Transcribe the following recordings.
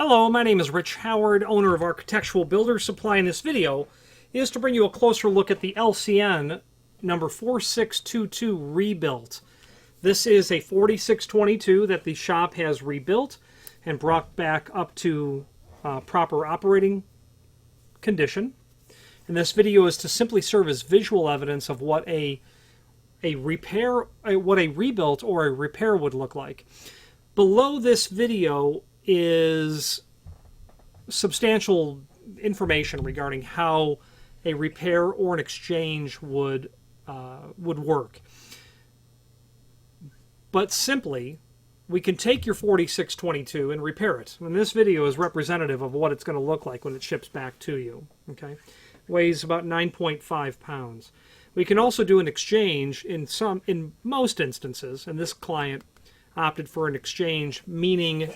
Hello, my name is Rich Howard, owner of Architectural Builder Supply, and this video is to bring you a closer look at the LCN number 4622 rebuilt. This is a 4622 that the shop has rebuilt and brought back up to proper operating condition. And this video is to simply serve as visual evidence of what a rebuilt or a repair would look like. Below this video is substantial information regarding how a repair or an exchange would work. But simply, we can take your 4622 and repair it. And this video is representative of what it's going to look like when it ships back to you. Okay, weighs about 9.5 pounds. We can also do an exchange in most instances, and this client opted for an exchange, meaning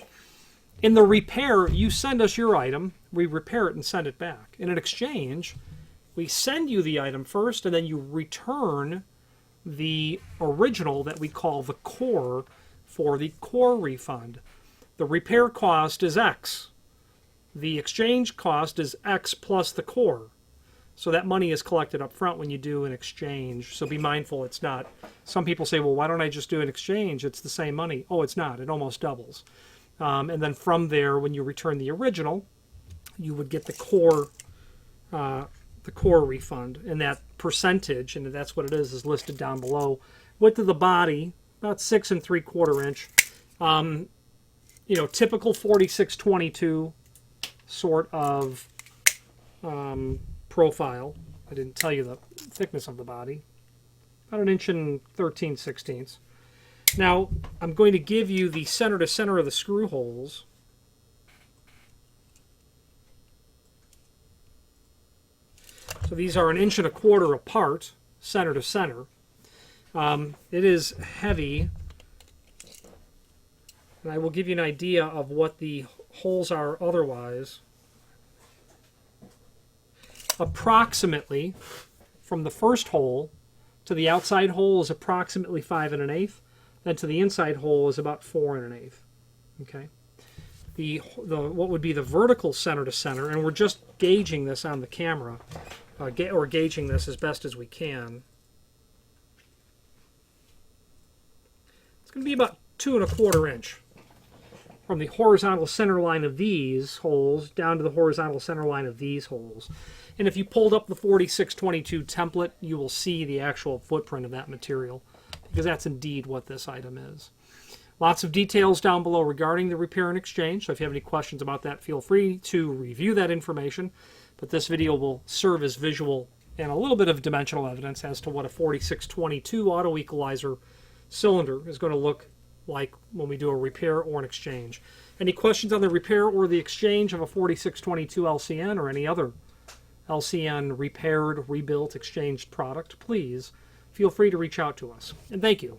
in the repair, you send us your item, we repair it and send it back. In an exchange, we send you the item first, and then you return the original that we call the core for the core refund. The repair cost is X. The exchange cost is X plus the core. So that money is collected up front when you do an exchange. So be mindful it's not. Some people say, well, why don't I just do an exchange? It's the same money. Oh, it's not. It almost doubles. And then from there, when you return the original, you would get the core refund. And that percentage, and that's what it is listed down below. Width of the body, about 6 3/4 inch. Typical 4622 sort of profile. I didn't tell you the thickness of the body. About 1 inch and 13/16. Now, I'm going to give you the center to center of the screw holes. So these are 1 1/4 inch apart, center to center. It is heavy, and I will give you an idea of what the holes are otherwise. Approximately, from the first hole to the outside hole is approximately 5 1/8. Then to the inside hole is about 4 1/8. Okay. What would be the vertical center to center, and we're just gauging this on the camera, or gauging this as best as we can. It's going to be about 2 1/4 inch from the horizontal center line of these holes down to the horizontal center line of these holes. And if you pulled up the 4622 template, you will see the actual footprint of that material, because that's indeed what this item is. Lots of details down below regarding the repair and exchange, so if you have any questions about that, feel free to review that information. But this video will serve as visual and a little bit of dimensional evidence as to what a 4622 auto equalizer cylinder is going to look like when we do a repair or an exchange. Any questions on the repair or the exchange of a 4622 LCN or any other LCN repaired, rebuilt, exchanged product, please feel free to reach out to us. And thank you.